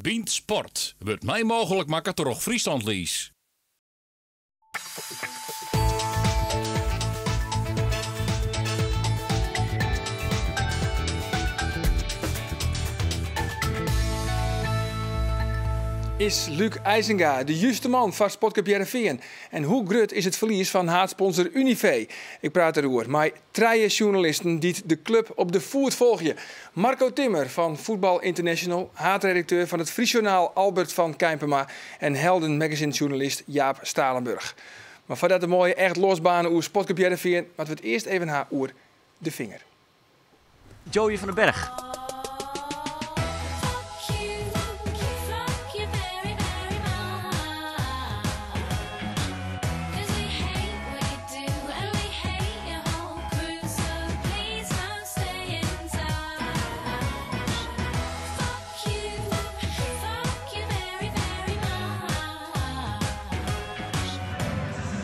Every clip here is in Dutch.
Wint Sport wordt mij mogelijk maken door Friesland Lies. Is Luc IJzinga de juiste man van Sportclub Heerenveen? En hoe groot is het verlies van haatsponsor Unive? Ik praat erover met 3 journalisten die de club op de voet volgen. Marco Timmer van Voetbal International, haatredacteur van het Friesjournaal Albert van Kijpema en Helden Magazine-journalist Jaap Stalenburg. Maar voordat de mooie echt losbanen over Sportclub Heerenveen, laten we het eerst even haar over de vinger. Joey van den Berg.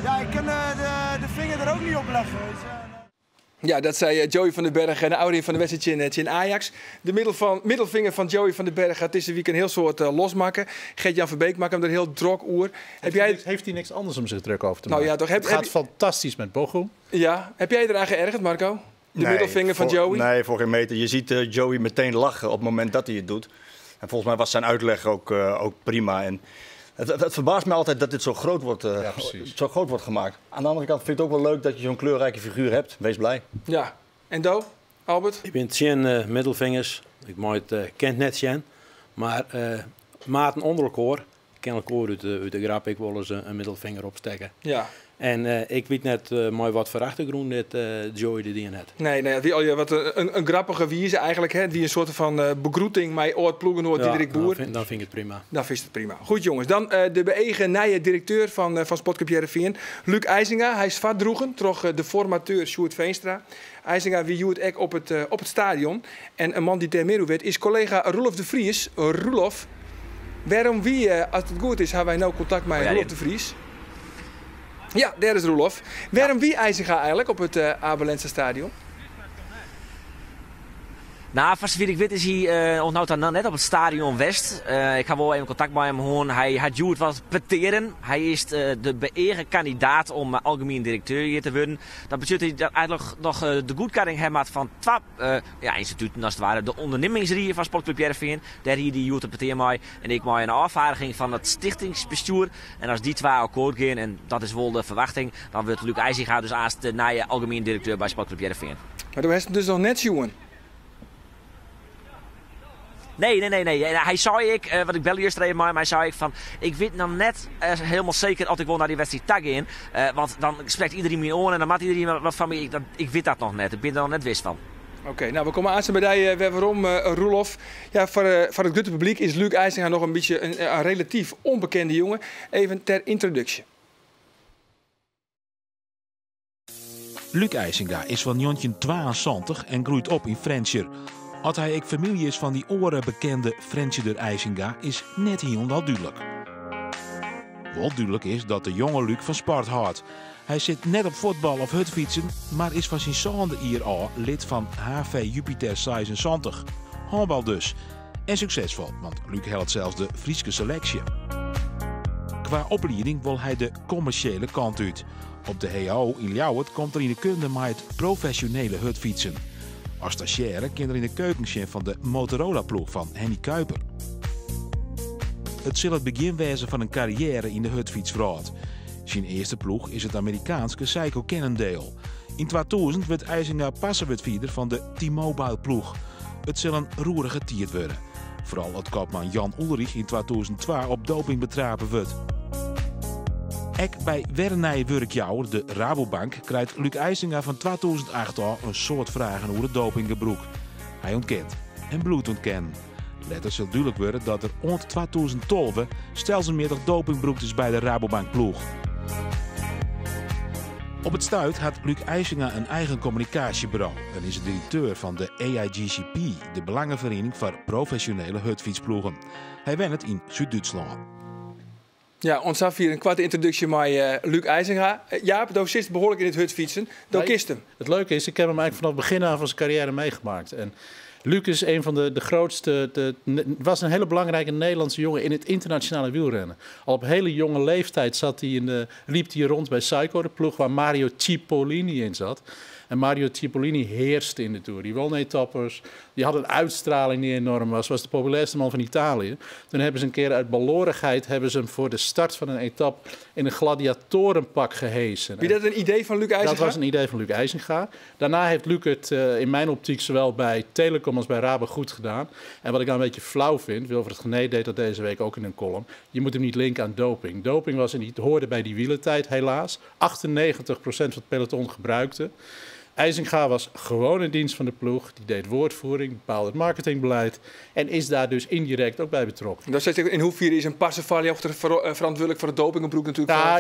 Ja, ik kan de vinger er ook niet op leggen. Ja, dat zei Joey van den Berg en de ouder van de wedstrijd in Ajax. De middelvinger van Joey van den Berg gaat deze week een heel soort losmaken. Gert-Jan Verbeek maakt hem er heel drok oer. Heeft hij niks anders om zich druk over te maken? Nou ja, toch, het gaat fantastisch met Bochum. Ja, heb jij eraan geërgerd, Marco? De middelvinger van Joey? Nee, voor geen meter. Je ziet Joey meteen lachen op het moment dat hij het doet. En volgens mij was zijn uitleg ook prima. En het verbaast me altijd dat dit zo groot wordt gemaakt. Aan de andere kant vind ik het ook wel leuk dat je zo'n kleurrijke figuur hebt. Wees blij. Ja. En Do, Albert? Ik ben geen middelvingers. Ik mag het kent net zien. Maar maten onder elkaar. Ken elkaar uit de grap. Ik wil eens een middelvinger opsteken. Ja. En ik weet net mooi wat voor achtergrond dit Joey de dien had. Nee, wat een grappige wijze eigenlijk. Hè, die een soort van begroeting met Oort Ploegenoord Diederik Boer. Dan vind ik het prima. Dan vind je het prima. Goed jongens, dan de beëgen nieuwe directeur van Sportclub Heerenveen, Luc IJzinga. Hij is vastdroegen, toch de formateur Sjoerd Veenstra. IJzinga wie joert ook op het stadion. En een man die ter meer weet is collega Roelof de Vries. Roelof, waarom wie, als het goed is, hebben wij nou contact met Roelof de Vries? Ja, daar is Roelof. Waarom wie IJzinga eigenlijk op het Abelense stadion? Nou, voor zover ik weet is hij onthoudt dan net op het Stadion West. Ik ga wel even contact met hem houden. Hij had Joert wat peteren. Hij is de beëren kandidaat om algemeen directeur hier te worden. Dat betekent dat hij eigenlijk nog de goedkeuring heeft van twee instituten als het ware. De ondernemingsrie van Sportclub Heerenveen. Daar hier die Joert te peteren mee. En ik maak een afvaardiging van het stichtingsbestuur. En als die twee akkoord gaan, en dat is wel de verwachting, dan wordt Luc IJzinga dus als de nieuwe algemeen directeur bij Sportclub Heerenveen. Maar toen is het dus nog net jongen. Nee. Hij zei wat ik belde eerst even maar hij zei van, ik weet nog net helemaal zeker als ik wil naar die wedstrijd tag in. Want dan spreekt iedereen me aan en dan maakt iedereen wat van me. Ik weet dat nog net, ik ben er nog net wist van. Oké, nou we komen aan bij die waarom Roelof. Ja, voor het grote publiek is Luc IJzinga nog een beetje een relatief onbekende jongen. Even ter introductie. Luc IJzinga is van Jontje 72 en groeit op in Frencher. Als hij ook familie is van die orenbekende Frencher IJzinga is net helemaal duidelijk. Wel duidelijk is dat de jonge Luc van sport houdt. Hij zit net op voetbal of hutfietsen, maar is van zijn zonde hier al lid van HV Jupiter 76. Handbal dus. En succesvol, want Luc helpt zelfs de Friese selectie. Qua opleiding wil hij de commerciële kant uit. Op de HAO in Ljouwert komt er in de kunde met het professionele hutfietsen. Als stagiaire kan er in de keuken zijn van de Motorola-ploeg van Henny Kuiper. Het zal het begin wezen van een carrière in de hutfietsvraat. Zijn eerste ploeg is het Amerikaanse Seiko Cannondale. In 2000 werd IJzinga passenwedvierder van de T-Mobile-ploeg. Het zal een roerige tiert worden. Vooral het kopman Jan Ulrich in 2002 op doping betrapen wordt. Ook bij Wernij Wurkjouwer, de Rabobank, krijgt Luc IJzinga van 2008 al een soort vragen over de dopinggebruik. Hij ontkent en bloed ontkennen. Later zal duidelijk worden dat er rond 2012 stelselmatig dopingbruik is bij de Rabobank ploeg. Op het stuit had Luc IJzinga een eigen communicatiebureau en is de directeur van de AIGCP, de Belangenvereniging voor Professionele Hutfietsploegen. Hij went het in Zuid-Duitsland. Ja, ons af hier een kwarte introductie met Luc IJzinga. Jaap, daar zit behoorlijk in het hutfietsen. Daar kist hem. Het leuke is, ik heb hem eigenlijk vanaf het begin af van zijn carrière meegemaakt. En Luc is een van de grootste, was een hele belangrijke Nederlandse jongen in het internationale wielrennen. Al op hele jonge leeftijd liep hij rond bij Saiko, de ploeg waar Mario Cipollini in zat. En Mario Cipollini heerste in de Tour. Die won etappes, die had een uitstraling die enorm was de populairste man van Italië. Toen hebben ze een keer uit balorigheid hem voor de start van een etappe in een gladiatorenpak gehesen. Wie dat een idee van Luc IJzinga? Dat was een idee van Luc IJzinga. Daarna heeft Luc het in mijn optiek zowel bij Telecom als bij Rabo goed gedaan. En wat ik dan een beetje flauw vind, Wilfred Gené deed dat deze week ook in een column. Je moet hem niet linken aan doping. Doping hoorde bij die wielertijd helaas. 98% van het peloton gebruikte. IJzinga was gewoon in dienst van de ploeg. Die deed woordvoering, bepaalde het marketingbeleid. En is daar dus indirect ook bij betrokken. Dat zegt in hoeverre is een Passevalli ook verantwoordelijk voor het dopingoproep natuurlijk? Ja,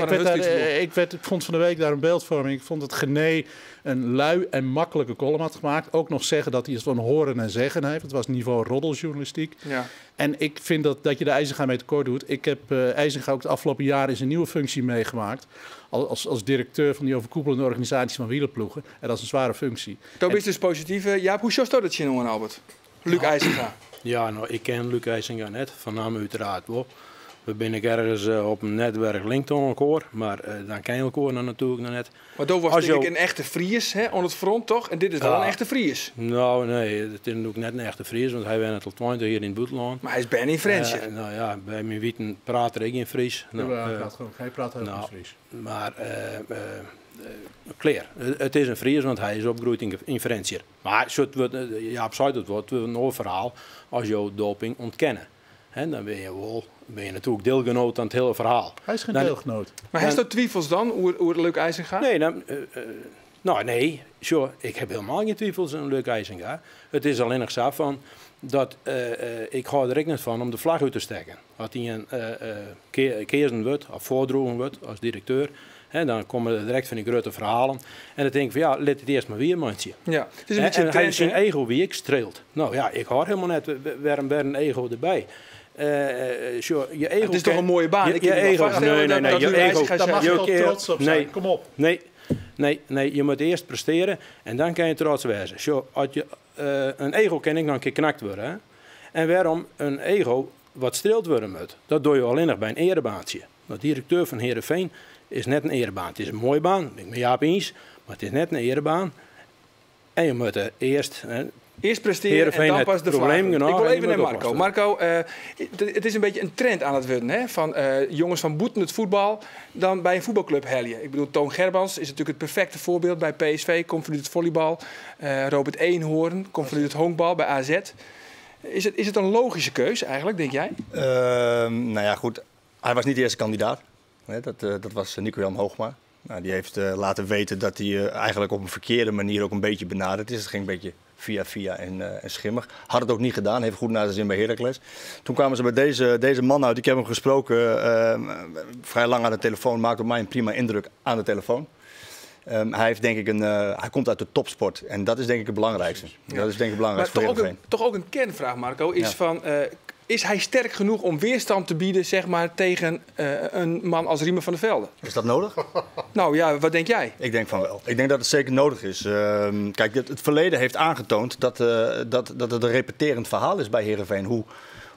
ik vond van de week daar een beeldvorming. Ik vond dat Gené een lui en makkelijke column had gemaakt. Ook nog zeggen dat hij het van horen en zeggen heeft. Het was niveau roddeljournalistiek. Ja. En ik vind dat je de IJzinga mee tekort doet. Ik heb IJzinga ook de afgelopen jaren in zijn nieuwe functie meegemaakt. Als directeur van die overkoepelende organisatie van wielerploegen. En dat is een zware functie. Dat is dus positief. Jaap, hoe zou dat je noemen, Albert? Luc IJzinga. Ja, nou, ik ken Luc IJzinga net. Van naam uiteraard wel. We zijn ergens op een netwerk LinkedIn elkaar, maar dan ken je elkaar dan natuurlijk nog net. Maar dat was denk ik een echte Fries, hè, aan het front toch? En dit is wel een echte Fries. Nou nee, het is natuurlijk net een echte Fries, want hij woont al 20 hier in het buitenland. Maar hij is bijna in Frans. Nou ja, bij mijn weten praat ik in Fries. Hij praat heel goed Fries. Maar klaar, het is een Fries, want hij is opgegroeid in Frans. Maar Jaap zei het wordt een ander verhaal als je doping ontkennen. En dan ben je natuurlijk deelgenoot aan het hele verhaal. Hij is geen deelgenoot. Maar heeft dat twijfels dan, hoe Luc IJzinga? Nee, nee. Sure, ik heb helemaal geen twijfels aan Luc IJzinga. Het is alleen nog zo van dat ik ga er ook niet van om de vlag uit te steken. Als hij een keersen wordt of voordroegen wordt als directeur. En dan komen er direct van die grote verhalen. En dan denk ik van ja, let het eerst maar weer mandje. Ja, het is een beetje hij is zijn ego wie ik streelt. Nou ja, ik hoor helemaal net weer een ego erbij. Je ego het is toch een mooie baan? Je ego. Nee. Je ego. Daar mag je wel trots op zijn. Kom op. Nee, je moet eerst presteren en dan kan je trots wezen. Een ego kan ik nog een keer knakt worden. Hè? En waarom een ego wat streelt worden moet, dat doe je alleen nog bij een erebaantje. De directeur van Heerenveen is net een erebaan. Het is een mooie baan, ben ik met Jaap eens, maar het is net een erebaan. En je moet eerst presteren Heerenveen en dan pas de probleem. Ik wil even naar Marco. Oplossen. Marco, het is een beetje een trend aan het worden. Hè? Van jongens van boeten het voetbal dan bij een voetbalclub helje. Ik bedoel, Toon Gerbrands is natuurlijk het perfecte voorbeeld bij PSV. Komt vanuit het volleybal. Robert Eenhoorn komt vanuit het honkbal bij AZ. Is het een logische keuze eigenlijk, denk jij? Nou ja, goed. Hij was niet de eerste kandidaat. Dat was Nico-Jan Hoogma. Nou, die heeft laten weten dat hij eigenlijk op een verkeerde manier ook een beetje benaderd is. Het ging een beetje via en schimmig. Had het ook niet gedaan, heeft goed naar zijn zin bij Heracles. Toen kwamen ze bij deze man uit. Ik heb hem gesproken vrij lang aan de telefoon. Maakte op mij een prima indruk aan de telefoon. Hij heeft denk ik hij komt uit de topsport en dat is denk ik het belangrijkste. Ja. Dat is denk ik het belangrijkste voor Heerenveen. Toch ook een kernvraag, Marco, is van... Is hij sterk genoeg om weerstand te bieden zeg maar, tegen een man als Riemer van der Velde? Is dat nodig? Nou ja, wat denk jij? Ik denk van wel. Ik denk dat het zeker nodig is. Kijk, het verleden heeft aangetoond dat het een repeterend verhaal is bij Heerenveen.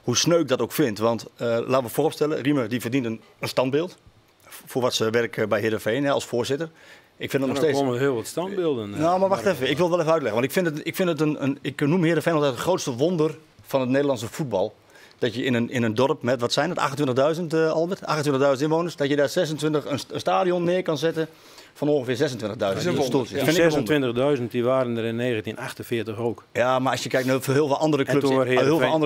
Hoe sneu ik dat ook vind. Want laten we vooropstellen, Riemer die verdient een standbeeld voor wat ze werken bij Heerenveen als voorzitter. Ik vind dat nog steeds. Er komen heel wat standbeelden. Nou, maar wacht even. Ik wil wel even uitleggen. Want ik vind het ik noem Heerenveen altijd het grootste wonder van het Nederlandse voetbal. Dat je in een dorp met, wat zijn het, 28.000 Albert? 28.000 inwoners. Dat je daar een stadion neer kan zetten van ongeveer 26.000 stoeltjes. Die 26.000 die waren er in 1948 ook. Ja, maar als je kijkt naar heel veel andere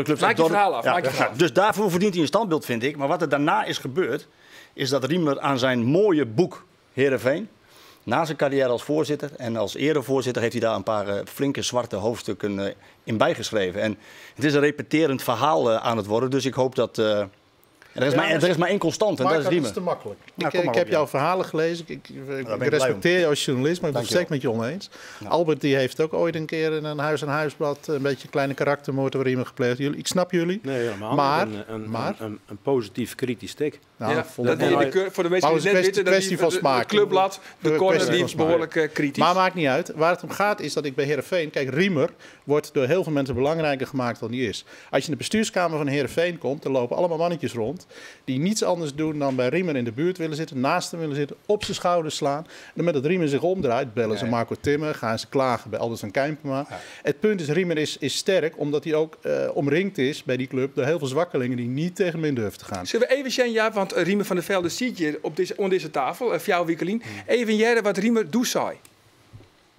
clubs. Maak je verhaal af. Dus daarvoor verdient hij een standbeeld, vind ik. Maar wat er daarna is gebeurd, is dat Riemer aan zijn mooie boek Heerenveen, na zijn carrière als voorzitter en als erevoorzitter, heeft hij daar een paar flinke zwarte hoofdstukken in bijgeschreven. En het is een repeterend verhaal aan het worden. Dus ik hoop dat Er is maar één constant en dat is Riemer. Dat is te makkelijk. Nou, ik heb jouw verhalen gelezen. Ik respecteer je als journalist, maar ik ben het zeker met je oneens. Ja. Albert die heeft ook ooit een keer in een huis-aan-huisblad een beetje een kleine karaktermoord door Riemer gepleegd. Ik snap jullie. Nee, helemaal maar een positief kritisch tik. Nou, voor de mensen die net weten, dat het clubblad, de corner die behoorlijk kritisch. Maar maakt niet uit. Waar het om gaat is dat ik bij Heerenveen... Kijk, Riemer wordt door heel veel mensen belangrijker gemaakt dan die is. Als je in de bestuurskamer van Heerenveen komt, dan lopen allemaal mannetjes rond die niets anders doen dan bij Riemer in de buurt willen zitten, naast hem willen zitten, op zijn schouders slaan. En met dat Riemer zich omdraait, bellen ze Marco Timmer, gaan ze klagen bij Alders en Kijmpema. Ja. Het punt is, Riemer is sterk, omdat hij ook omringd is bij die club door heel veel zwakkelingen die niet tegen hem in durven te gaan. Zullen we even zijn, ja, want Riemer van der Velde ziet je onder deze tafel, voor jou Wikkelien, even jaren wat Riemer doet zei.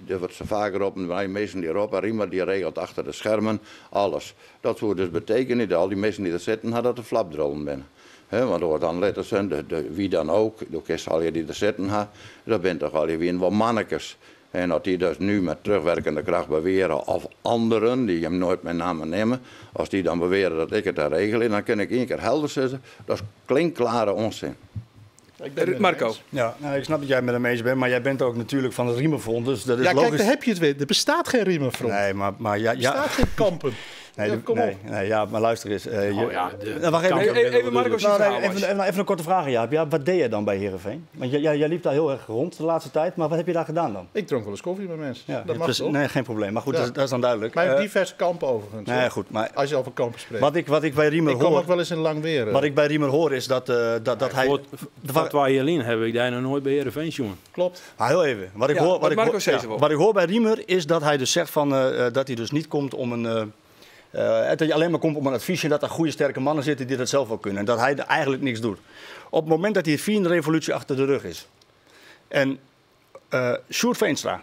Er wordt zo vaker op, wij mensen die erop, Riemer die regelt achter de schermen alles. Dat zou dus betekenen dat al die mensen die er zitten, dat de flapdrollen binnen. Want er wordt dan letters zijn, wie dan ook, de kerst al je die er zitten, dat bent toch al je wie wel mannekes. En dat die dus nu met terugwerkende kracht beweren, of anderen die hem nooit met namen nemen, als die dan beweren dat ik het daar regel, dan kan ik één keer helder zeggen, dat is klinkklare onzin. Marco. Ja, nou, ik snap dat jij met hem eens bent, maar jij bent ook natuurlijk van het Riemerfront. Dus dat is logisch. Kijk, daar heb je het weer. Er bestaat geen Riemerfront. Nee, maar er bestaat geen kampen. Maar luister eens. Wacht even Marco. Even een korte vraag. Ja, wat deed je dan bij Heerenveen? Want jij liep daar heel erg rond de laatste tijd, maar wat heb je daar gedaan dan? Ik dronk wel eens koffie met mensen. Ja, dat mag toch? Nee, geen probleem. Maar goed, dat is dan duidelijk. Maar diverse kampen overigens. Nee, goed, maar als je over kampen spreekt. Wat ik bij Riemer hoor... Ik kom ook wel eens in Langweer. Wat ik bij Riemer hoor is dat hij... Wat wij Jelien heb ik daar nog nooit bij Heerenveen jongen. Klopt. Maar heel even. Wat ik hoor bij Riemer is dat hij dus zegt dat hij dus niet komt om een... dat je alleen maar komt om een adviesje en dat er goede sterke mannen zitten die dat zelf wel kunnen. En dat hij eigenlijk niks doet. Op het moment dat die 4e revolutie achter de rug is. En Sjoerd Veenstra,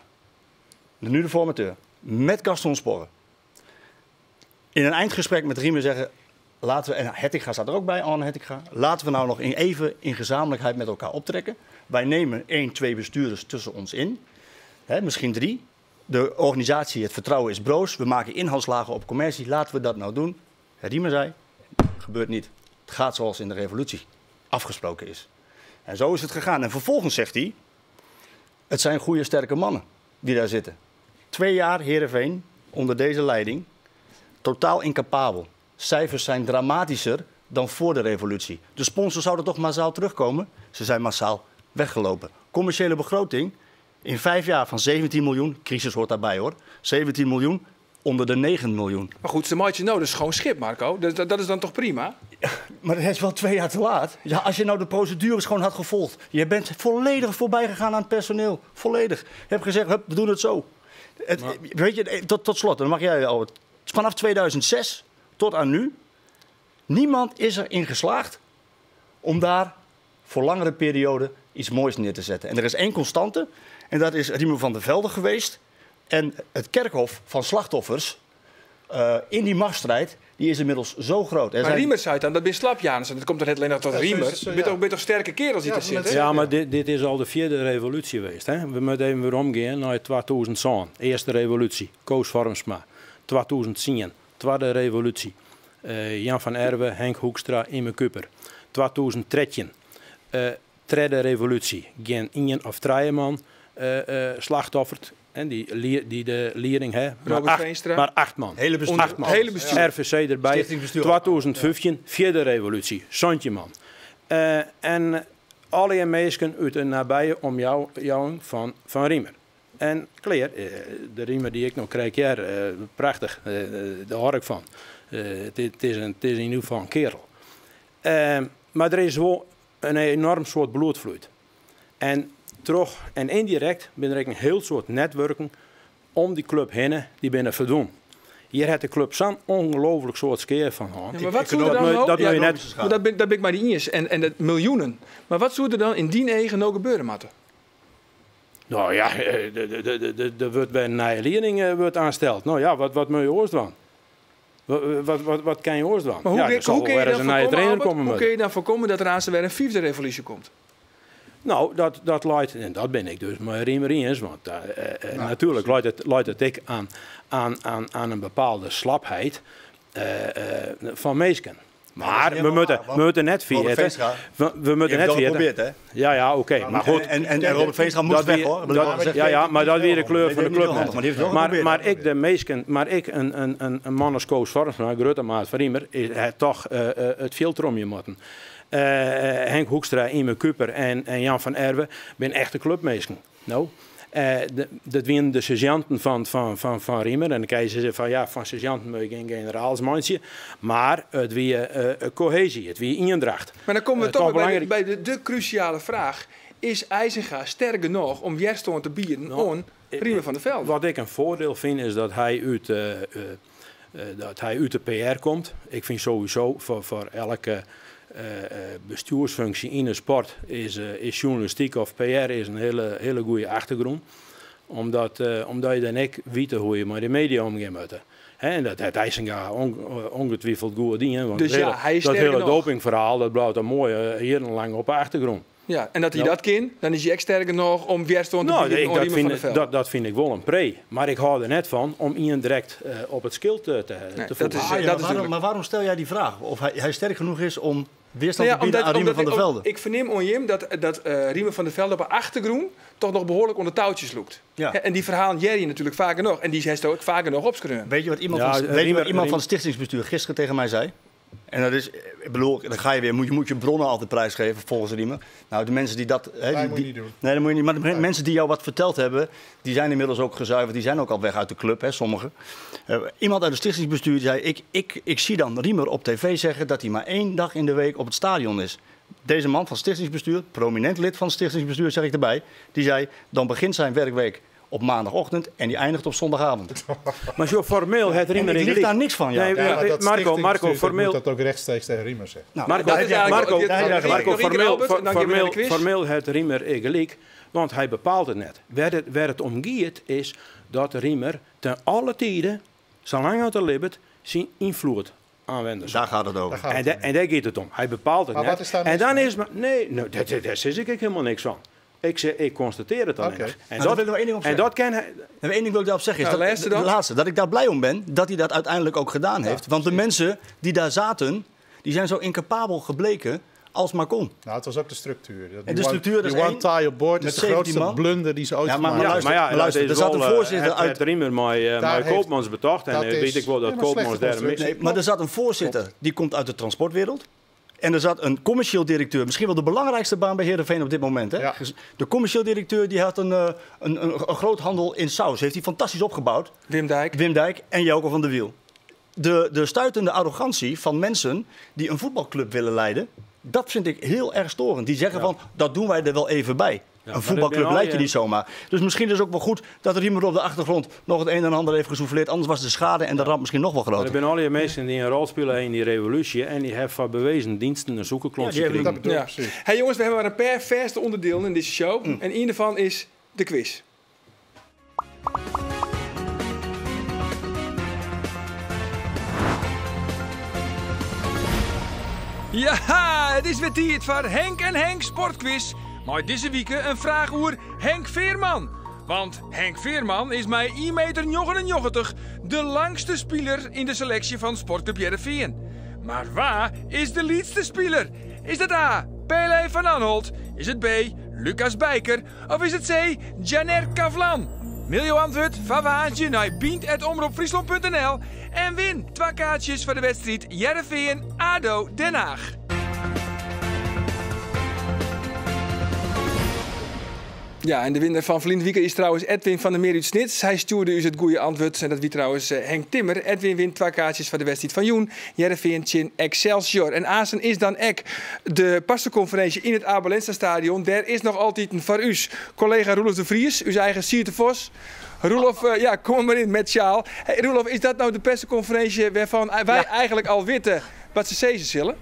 nu de formateur, met Gaston Sporre. In een eindgesprek met Riemer zeggen, laten we, en Hettinga staat er ook bij, Arne Hettinga, laten we nou nog even in gezamenlijkheid met elkaar optrekken. Wij nemen 1, 2 bestuurders tussen ons in. Misschien 3. De organisatie, het vertrouwen is broos. We maken inhaalslagen op commercie. Laten we dat nou doen. Riemer zei, gebeurt niet. Het gaat zoals in de revolutie afgesproken is. En zo is het gegaan. En vervolgens zegt hij, het zijn goede sterke mannen die daar zitten. 2 jaar Heerenveen onder deze leiding. Totaal incapabel. Cijfers zijn dramatischer dan voor de revolutie. De sponsors zouden toch massaal terugkomen. Ze zijn massaal weggelopen. Commerciële begroting... In 5 jaar van 17 miljoen, crisis hoort daarbij hoor, 17 miljoen onder de 9 miljoen. Maar goed, ze maatje nou dus gewoon schip, Marco. Dat is dan toch prima? Ja, maar dat is wel 2 jaar te laat. Ja, als je nou de procedures gewoon had gevolgd. Je bent volledig voorbij gegaan aan het personeel. Volledig. Je hebt gezegd, hup, we doen het zo. Weet je, tot slot, dan mag jij al. Vanaf 2006 tot aan nu, niemand is erin geslaagd om daar voor langere periode iets moois neer te zetten. En er is 1 constante. En dat is Riemer van der Velde geweest. En het kerkhof van slachtoffers in die machtsstrijd, die is inmiddels zo groot. Maar Riemer zei dan, dat ben slapjaners. Dat komt er net alleen nog tot Riemer. Je bent toch sterke kerels die er zitten? Ja, maar dit is al de 4e revolutie geweest. Hè? We moeten even weer omgaan naar 2000. Eerste revolutie, Koos Vormsma. 2010, tweede revolutie. Jan van Erwe, Henk Hoekstra, Imme Kuper. 2013, tweede revolutie. Geen 1 of 2 man slachtofferd. En die de leerling hebben. Maar 8 man. Hele bestuur. RVC erbij. 2015, 4e revolutie. Sontje man. En alle mensen uit een nabije om jou van Riemer. En Claire, de Riemer die ik nog krijg hier, prachtig, daar hoor ik van. Het is in ieder geval een kerel. Maar er is wel een enorm soort bloedvloeit. En terug en indirect ben er een heel soort netwerken om die club heen die binnen verdoen. Hier heeft de club zo'n ongelooflijk soort skeer van. Ja, maar wat zou er dan ook? Dat ben ik maar niet eens. En de miljoenen. Maar wat zou er dan in die eigen nog gebeuren, Matte? Nou ja, er wordt bij een nieuwe leerling wordt aansteld. Nou ja, wat moet je oors dan? Wat kan je oors dan? Maar hoe kun je dan voorkomen dat er aan weer een 5e revolutie komt? Nou, dat leidt, en dat ben ik dus maar Riemer eens, want natuurlijk leidt het ik aan een bepaalde slapheid van mensen. Maar we moeten net vergeten. We moeten net vergeten. Ja, oké. Maar goed. En Robert Veenstra moest weg, hoor. Maar dat weer de kleur van de club. Maar ik een man als Koos Vormsma, grote maat van Riemer, heeft toch het filter om je moeten. Henk Hoekstra, Ime Kuper en Jan van Erven zijn echte clubmeesken. Nou. Dat waren de sergeanten van Riemer. En dan kan je zeggen van sergeanten moet je geen generaalsmandje. Maar het weer cohesie, het weer eendracht. Maar dan komen we toch bij de cruciale vraag. Is IJzinga sterk genoeg om weerstand te bieden aan Riemer van der Velde? Wat ik een voordeel vind is dat hij uit de PR komt. Ik vind sowieso voor elke bestuursfunctie in de sport is journalistiek of PR is een hele goede achtergrond. Omdat je dan ook weet hoe je met de media omgaat moet. En dat heeft IJzinga ongetwijfeld goed dingen. Want dus hij is dat hele nog. dopingverhaal dat blijft een mooi jarenlang op de achtergrond. Ja, en dat hij dat kan, dan is hij echt sterker nog om weerstand te bieden aan Riemer van der Velde. Dat vind ik wel een pre. Maar ik hou er net van om iemand direct op het schild te voeren. Maar waarom stel jij die vraag? Of hij sterk genoeg is om weerstand te bieden aan Riemer van der Velde? Ik verneem aan hem dat Riemer van der Velde op de achtergrond toch nog behoorlijk onder touwtjes loopt. Ja. En die verhalen Jerry natuurlijk vaker nog. En die heeft ook vaker nog opschreven. Weet je wat iemand van het stichtingsbestuur gisteren tegen mij zei? En dat is, ik bedoel, dan ga je weer, moet je bronnen altijd prijsgeven volgens Riemer. Nou, de mensen die dat... moet je niet doen. Nee, dat moet je niet. Maar de mensen die jou wat verteld hebben, die zijn inmiddels ook gezuiverd. Die zijn ook al weg uit de club, hè, sommigen. Iemand uit het stichtingsbestuur zei, ik zie dan Riemer op tv zeggen dat hij maar 1 dag in de week op het stadion is. Deze man van het stichtingsbestuur, prominent lid van het stichtingsbestuur, zeg ik erbij, die zei, dan begint zijn werkweek op maandagochtend en die eindigt op zondagavond. Maar zo formeel het Riemer ik ligt daar niks van, ja. Nee, Marco, formeel... moet dat ook rechtstreeks tegen Riemer zeggen. Marco, formeel het Riemer gelijk, want hij bepaalt het net. Waar het om gaat is dat Riemer ten alle tijden, zolang het er leeft, zijn invloed aanwenden. Daar gaat het over. En daar gaat het om. Hij bepaalt het maar net. Wat is daar en dan is maar daar zeg ik helemaal niks van. Ik constateer het dan niet. En dat wil ik één ding op zeggen. En dat kan hij... En één ding wil ik daarop zeggen is de laatste. Dat ik daar blij om ben dat hij dat uiteindelijk ook gedaan heeft. Want de mensen die daar zaten, die zijn zo incapabel gebleken als maar kon. Nou, het was ook de structuur. En de structuur is one tie op board is de grootste blunder die ze ooit gemaakt hebben. Maar luister, er zat een voorzitter uit Riemer met Koopmans betocht. En weet ik wel dat Koopmans daar mee. Maar er zat een voorzitter die komt uit de transportwereld. En er zat een commercieel directeur, misschien wel de belangrijkste baan bij Heerenveen op dit moment. Hè? Ja. De commercieel directeur die had een groothandel in saus. Heeft hij fantastisch opgebouwd. Wim Dijk en Jouko van der Wiel. De stuitende arrogantie van mensen die een voetbalclub willen leiden, dat vind ik heel erg storend. Die zeggen van, dat doen wij er wel even bij. Ja, een voetbalclub leid je niet zomaar. Dus misschien is het ook wel goed dat Riemer op de achtergrond nog het een en ander heeft gesouffleerd. Anders was de schade en de ramp misschien nog wel groter. Er zijn al die mensen die een rol spelen in die revolutie. En die hebben van bewezen diensten een zoekerklons gekregen. Ja. Hey jongens, we hebben maar een paar verste onderdelen in deze show. En één daarvan is de quiz. Ja, het is weer tijd voor Henk en Henk Sportquiz. Maar deze week een vraag over Henk Veerman. Want Henk Veerman is met 1,89 meter de langste speler in de selectie van Sportclub Heerenveen. Maar waar is de liedste speler? Is dat A, Pele van Anholt? Is het B, Lucas Bijker? Of is het C, Janer Kavlan? Mail je antwoord van Waantje naar biend@omroepfriesland.nl en win 2 kaartjes voor de wedstrijd Heerenveen-ADO Den Haag. Ja, en de winnaar van Verlinde Weekend is trouwens Edwin van der Meer uit Snits. Hij stuurde u het goede antwoord en dat wie trouwens Henk Timmer. Edwin wint 2 kaartjes voor de wedstrijd van Joen. Heerenveen in Excelsior. En Azen is dan de passenconferentie in het Abelensta stadion. Daar is nog altijd een voor u. Collega Roelof de Vries, uw eigen Sierte Vos. Roelof, kom maar in met sjaal. Hey, Roelof, is dat nou de persconferentie waarvan wij eigenlijk al weten wat ze zeggen zullen?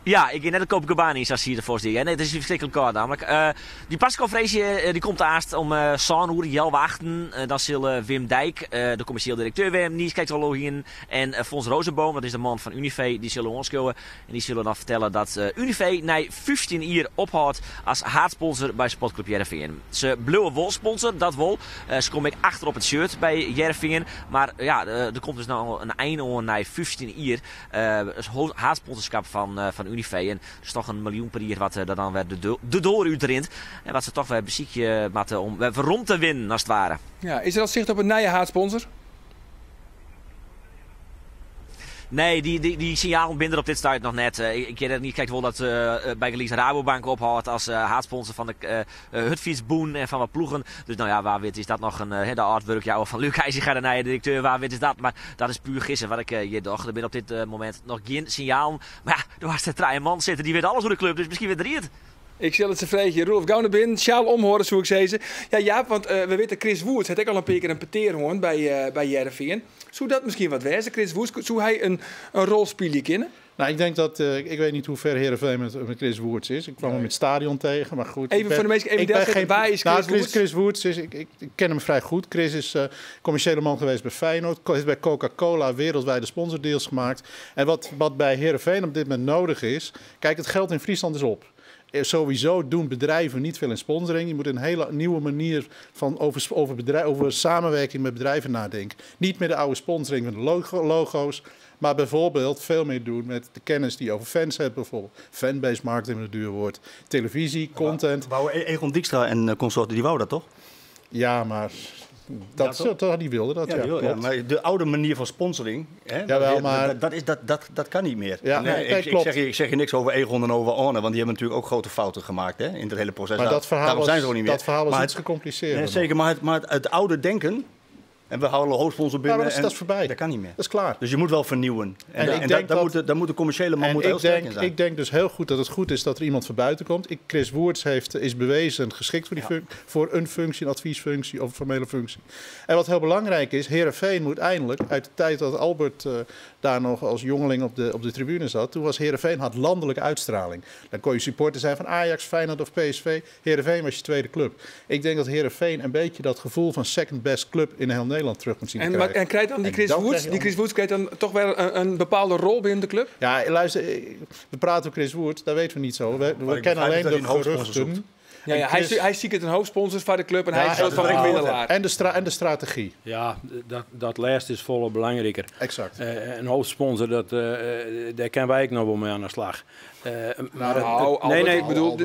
Ja, ik ga net de Copacabana als je ervoor ziet. Nee, het is verschrikkelijk koud namelijk. Die persconferentie die komt eerst om 7 uur, Jel wachten. Dan zullen Wim Dijk, de commercieel directeur Wim Nies, kijkt al in. En Fons Rozenboom, dat is de man van Unive, die zullen ons komen. En die zullen dan vertellen dat Unive na 15 jaar ophoudt als haatsponsor bij Sportclub Heerenveen. Ze blijven wel sponsor, dat wel. Ze komen ook achter op het shirt bij Heerenveen. Maar ja, er komt dus nou een einde aan na 15 jaar. Haatsponsorschap van Unive. En dat is toch $1 miljoen per jaar wat er dan weer de door u rint. En wat ze toch weer beziekje maken om weer rond te winnen, als het ware. Ja, is er al zicht op een nieuwe haatsponsor? Nee, die signaal binnen op dit stuit nog net. Ik ken het niet. Kijk wel dat bij Gelies Rabobank ophoudt als haatsponsor van de Hutfietsboen en van wat ploegen. Dus nou ja, waar weet is dat nog de artwork van Luc IJzinga, de nieuwe directeur. Waar weet is dat? Maar dat is puur gissen wat ik hier dacht. Er ben op dit moment nog geen signaal. Maar ja, er was er 3 man zitten. Die weet alles hoe de club. Dus misschien weer 3. Ik zal het ze vragen. Rolf Gaunebin, sjaal omhoren, zoals ik zei. Ja, Jaap, want we weten Chris Woerts had ook al een paar keer een peteerhoorn bij Heerenveen. Zou dat misschien wat wezen, Chris Woerts? Zou hij een rol spelen kunnen? Nou, ik denk dat, ik weet niet hoe ver Heerenveen met Chris Woerts is. Ik kwam hem in het stadion tegen, maar goed. Even voor de meest evident, waar is Chris Woerts? Chris Woerts is, ik ken hem vrij goed. Chris is commerciële man geweest bij Feyenoord. Heeft bij Coca-Cola wereldwijde sponsordeals gemaakt. En wat bij Heerenveen op dit moment nodig is. Kijk, het geld in Friesland is op. Sowieso doen bedrijven niet veel in sponsoring. Je moet een hele nieuwe manier van over samenwerking met bedrijven nadenken. Niet met de oude sponsoring van de logo's, maar bijvoorbeeld veel meer doen met de kennis die je over fans hebt. Bijvoorbeeld fanbase marketing, met een duur woord. Televisie, content. Egon Dijkstra en consorten, die wou dat toch? Ja, maar die wilde dat. Ja, maar de oude manier van sponsoring, hè, dat kan niet meer. Ja, ik zeg je niks over Egon en over Arne, want die hebben natuurlijk ook grote fouten gemaakt, hè, in het hele proces. Maar daarom zijn ze ook niet meer. Dat verhaal was iets gecompliceerder. Nee, zeker, maar het oude denken. En we houden hoofdsponsor binnen. Ja, dat is voorbij. Dat kan niet meer. Dat is klaar. Dus je moet wel vernieuwen. Daar moet de commerciële man heel sterk in zijn. Ik denk dus heel goed dat het goed is dat er iemand van buiten komt. Chris Woerts is bewezen geschikt voor een functie, een adviesfunctie of een formele functie. En wat heel belangrijk is, Heerenveen moet eindelijk, uit de tijd dat Albert daar nog als jongeling op de tribune zat, toen was Heerenveen had landelijke uitstraling. Dan kon je supporter zijn van Ajax, Feyenoord of PSV. Heerenveen was je tweede club. Ik denk dat Heerenveen een beetje dat gevoel van second best club in heel Nederland terug moet zien te krijgen. En krijgt dan die Chris Woerts krijgt dan toch wel een bepaalde rol binnen de club? Ja, luister, we praten over Chris Woerts, dat weten we niet zo. We kennen alleen de geruchten. Ja, hij ziet het een hoofdsponsor van de club en hij is een soort van middelaar. En de strategie. Ja, dat laatste is volop belangrijker. Exact. Een hoofdsponsor, daar kunnen wij ook nog wel mee aan de slag. Ik bedoel...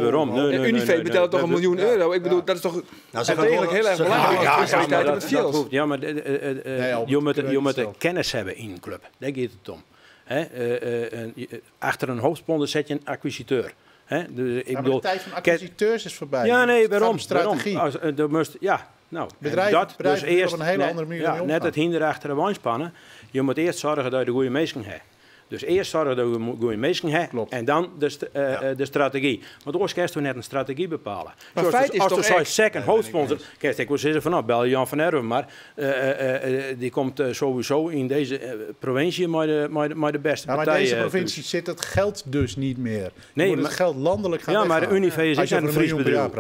Waarom? Unive betaalt toch €1 miljoen? Ik bedoel, dat is toch eigenlijk heel erg belangrijk. Ja, maar je moet de kennis hebben in een club. Daar gaat het om. Achter een hoofdsponsor zet je een acquisiteur. De tijd van acquisiteurs is voorbij. Ja, nee, waarom? Strategie. Bedrijven dus eerst op een hele andere manier omgaan. Net het hinder achter de wijnspannen. Je moet eerst zorgen dat je de goede mensen hebt. Dus eerst zorgen dat je goede mensen hebt en dan de strategie. Want anders kun je net een strategie bepalen. Maar feit is toch echt... second hoofdsponsor, kijk, ik wil zeggen vanaf, bel Jan van Erven, maar die komt sowieso in deze provincie maar de beste partij. Maar in deze provincie zit het geld dus niet meer. Nee, maar het geld landelijk gaan weggaan. Maar de Unive is een Fries bedrijf.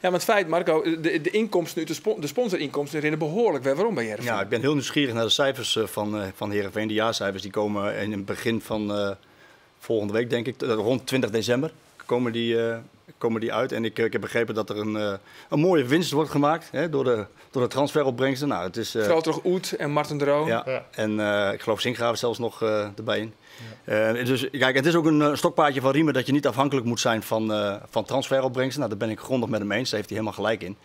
Ja, maar het feit, Marco, de inkomsten, de sponsorinkomsten rennen behoorlijk weer. Waarom bij Heerenveen? Ja, ik ben heel nieuwsgierig naar de cijfers van Heerenveen. De jaarcijfers die komen in het begin van volgende week, denk ik, rond 20 december komen die uit. En ik heb begrepen dat er een mooie winst wordt gemaakt door de transferopbrengsten. Nou, het is vooral toch Oet en Marten Droom. Ja. En ik geloof Zingraven zelfs nog erbij in. Dus kijk, het is ook een stokpaardje van Riemer dat je niet afhankelijk moet zijn van transferopbrengsten. Nou, daar ben ik grondig met hem eens. Daar heeft hij helemaal gelijk in.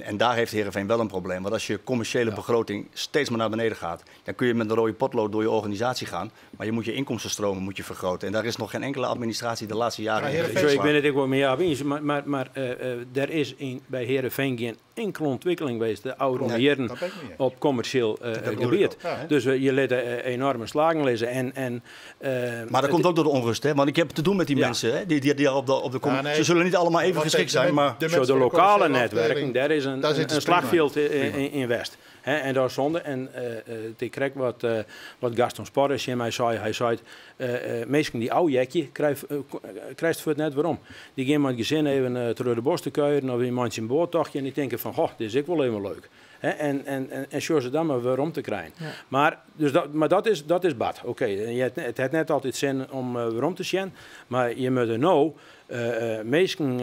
En daar heeft Heerenveen wel een probleem. Want als je commerciële begroting steeds maar naar beneden gaat, dan kun je met een rode potlood door je organisatie gaan. Maar je moet je inkomstenstromen vergroten. En daar is nog geen enkele administratie de laatste jaren in. Ik ben het ook wel met jou eens. Maar er is bij Heerenveen geen enkele ontwikkeling geweest de oude jaren op commercieel gebied. Dus je leed enorme slagen lezen. Maar dat komt ook door de onrust, hè? Want ik heb te doen met die mensen, hè? Die op de ze zullen niet allemaal even geschikt zijn, maar de lokale netwerking, daar is een slagveld in West. En dat is zonde. En ik kreeg wat Gaston Sporres in mij zei. Hij zei, mensen die oude jekje krijgt voor het net waarom. Die gaan met het gezin even terug de bos te kuieren of iemand in een boottochtje. En die denken van, dit is ook wel even leuk. En zo ze dan maar weer om te krijgen. Ja. Maar dat is bad. Oké, het heeft net altijd zin om weer om te zien. Maar je moet er nou mensen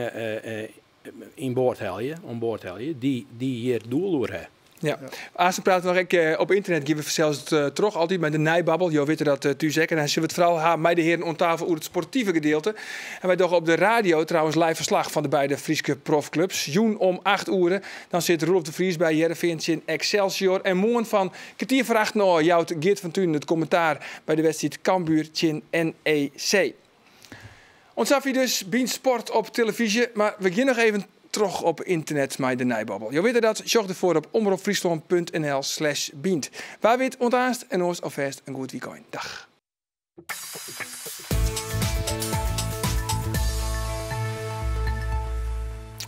in boord helpen die hier doel door hebben. Ja, als we praten nog ik op internet geven we zelfs het toch altijd met de nijbabbel. Je weet dat tu zeggen. En als je het vooral haar met de heren aan tafel over het sportieve gedeelte. En wij doen op de radio trouwens live verslag van de beide Frieske profclubs. Joen om 8 uur. Dan zit Roelof de Vries bij Heerenveen in Excelsior. En morgen van kwartier voor 8 nou jouwt Geert van Thun het commentaar bij de wedstrijd Cambuur in NEC. Ons af je dus Bean Sport op televisie. Maar we gaan nog even terug op internet met de nijbabbel. Je weet dat, zorg ervoor op omroepfriesland.nl/bient. Waar weet ontaast en ons alvast een goed weekend. Dag.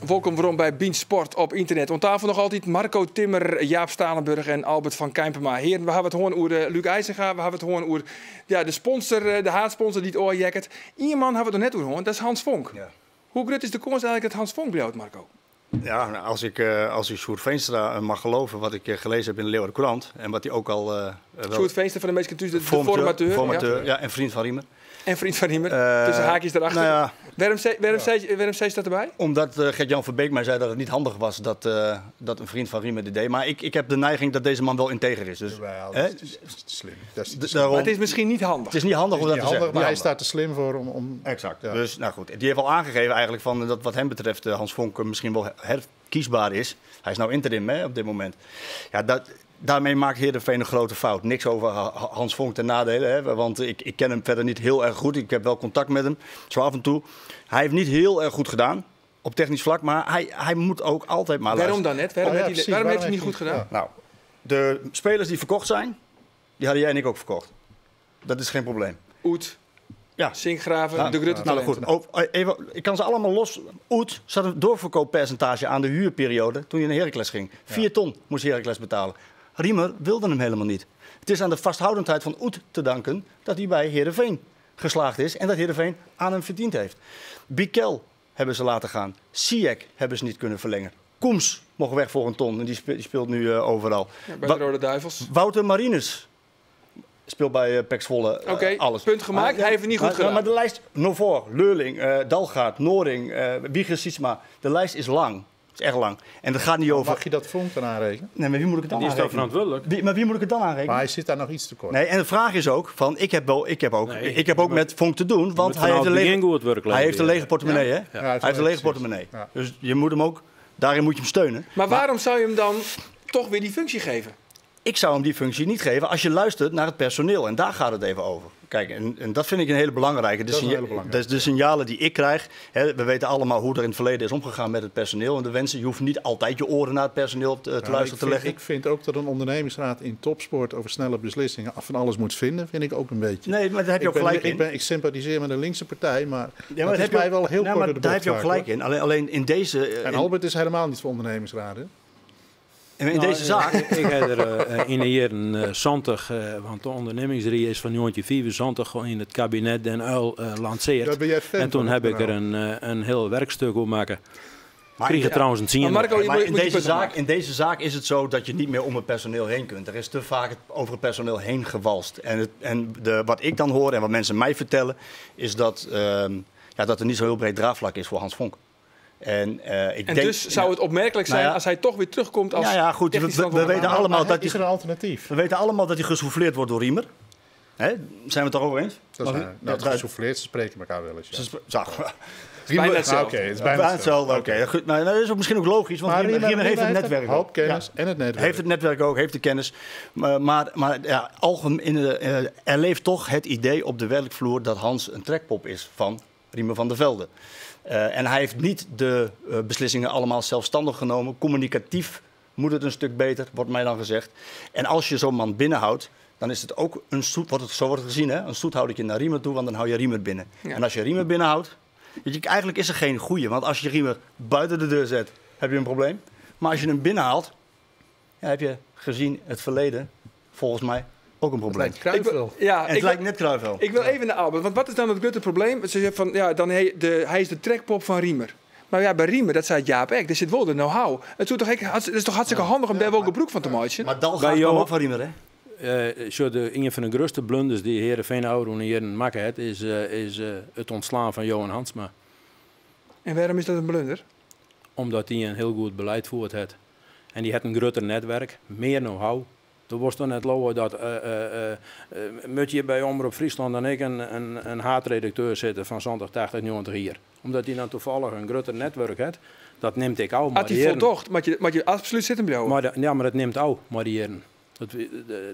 Welkom waarom bij Bean Sport op internet. Aan tafel nog altijd Marco Timmer, Jaap Stalenburg en Albert van Kijpema. Heren, we hebben het gewoon over Luc IJzinga. We hebben het gewoon over de sponsor, de haatsponsor die het oorjacket. Iemand hebben we het er net over gehoord, dat is Hans Vonk. Ja. Hoe groot is de kans eigenlijk dat Hans Vonk blijft, Marco? Ja, als ik Sjoerd Veenstra mag geloven wat ik gelezen heb in de Leeuwarden Courant. En wat hij ook al... Sjoerd Veenstra van de meeste de formateur. Ja, en vriend van Riemer. En vriend van Riemer, tussen haakjes erachter. Nou ja, waarom zei je dat erbij? Omdat Gert-Jan Verbeek mij zei dat het niet handig was dat een vriend van Riemer dit deed. Maar ik heb de neiging dat deze man wel integer is. Dus, dat is slim. Maar het is misschien niet handig. Het is niet handig om dat te zeggen. Maar hij staat te slim voor om... Exact. Ja. Dus nou goed, die heeft al aangegeven eigenlijk van dat wat hem betreft Hans Vonk misschien wel herkiesbaar is. Hij is nou interim op dit moment. Ja, daarmee maakt Heerenveen een grote fout. Niks over Hans Vonk ten nadele, want ik ken hem verder niet heel erg goed. Ik heb wel contact met hem, zo af en toe. Hij heeft niet heel erg goed gedaan op technisch vlak, maar hij moet ook altijd maar luisteren. Waarom dan net? Waarom heeft hij niet goed gedaan? Ja. Nou, de spelers die verkocht zijn, die hadden jij en ik ook verkocht. Dat is geen probleem. Oet. Ja. Sinkgraven, de Grutte talenten. Goed. Even, ik kan ze allemaal los. Oet zat een doorverkooppercentage aan de huurperiode toen hij naar Heracles ging. 4 ton moest Heracles betalen. Riemer wilde hem helemaal niet. Het is aan de vasthoudendheid van Oet te danken dat hij bij Heerenveen geslaagd is en dat Heerenveen aan hem verdiend heeft. Bikel hebben ze laten gaan. Ziyech hebben ze niet kunnen verlengen. Koems mocht weg voor 1 ton en die speelt nu overal. Ja, bij de Rode Duivels. Wouter Marines speelt bij PEC Zwolle. Alles. Punt gemaakt. Hij heeft het niet goed gedaan. Maar de lijst, Novoor, Leurling, Dalgaard, Noording, Wieger Sietsma. De lijst is lang. Dat is echt lang. En dat gaat niet over... Mag je dat Vonk dan aanrekenen? Nee, maar wie moet ik het dan aanrekenen? Die is toch verantwoordelijk? Maar wie moet ik het dan aanrekenen? Maar hij zit daar nog iets te kort. Nee, en de vraag is ook, ik heb ook met Vonk te doen, want hij heeft een lege portemonnee. Hè? Hij heeft een lege portemonnee. Ja. Dus je moet hem ook, daarin moet je hem steunen. Maar waarom zou je hem dan toch weer die functie geven? Ik zou hem die functie niet geven als je luistert naar het personeel. En daar gaat het even over. Kijk, en dat vind ik een hele belangrijke. De signalen die ik krijg. Hè, we weten allemaal hoe er in het verleden is omgegaan met het personeel. En de wensen, je hoeft niet altijd je oren naar het personeel te luisteren te leggen. Ik vind ook dat een ondernemingsraad in topsport over snelle beslissingen van alles moet vinden. Vind ik ook een beetje. Nee, maar daar heb je ook gelijk in. Ik sympathiseer met de linkse partij, maar dat is mij wel heel kort door de bocht. Daar heb je ook gelijk in. Alleen in deze... En Albert is helemaal niet voor ondernemingsraden. En in deze zaak... Ik heb er in de jaren 70, want de ondernemingsrie is van 1974 in het kabinet Den Uyl lanceerd. En toen heb ik er een heel werkstuk op maken. Kregen trouwens een zien. Maar in deze zaak is het zo dat je niet meer om het personeel heen kunt. Er is te vaak over het personeel heen gewalst. Wat ik dan hoor en wat mensen mij vertellen, is dat er niet zo heel breed draagvlak is voor Hans Vonk. Dus zou het opmerkelijk zijn als hij toch weer terugkomt als... Ja, goed. We weten allemaal dat is er een alternatief. We weten allemaal dat hij gesouffleerd wordt door Riemer. Hè? Zijn we het daarover eens? Dat gesouffleerd, ze spreken elkaar wel eens. Ja. Bijna hetzelfde. Het is bijna hetzelfde. Oké. Nou, dat is ook misschien ook logisch, want Riemer heeft het netwerk ook. Hoop kennis en het netwerk. Heeft het netwerk ook, heeft de kennis. Maar er leeft toch het idee op de werkvloer dat Hans een trekpop is van Riemer van der Velde. En hij heeft niet de beslissingen allemaal zelfstandig genomen. Communicatief moet het een stuk beter, wordt mij dan gezegd. En als je zo'n man binnenhoudt, dan is het ook een zo wordt het gezien, hè? Een stoethoudertje naar Riemer toe, want dan hou je Riemer binnen. Ja. En als je Riemer binnenhoudt, eigenlijk is er geen goeie. Want als je Riemer buiten de deur zet, heb je een probleem. Maar als je hem binnenhaalt, Ja, heb je gezien het verleden, volgens mij, ook een probleem. Het lijkt net Cruijff wel. Ik wil even naar Albert, want wat is dan het grote probleem? Ze zeggen van, ja, dan hij is de trekpop van Riemer. Maar ja, bij Riemer, dat zei Jaap ook, er zit wel de know-how. Het is toch hartstikke handig om daar wel gebruik van te maken? Maar Dalgaard kwam ook van Riemer, hè? Een van de grootste blunders die Heerenveen oude hier maken heeft, is het ontslaan van Johan Hansma. En waarom is dat een blunder? Omdat hij een heel goed beleid voert heeft. En die heeft een groter netwerk, meer know-how. Er was dan net lopen dat moet je bij Omroep Friesland en ik een haatredacteur zitten van 80, 90 hier. Omdat hij dan toevallig een groter netwerk heeft. Dat neemt ik ook. Had hij voldocht, maar je absoluut zit hem bij jou. Maar dat neemt ook, Mariëren.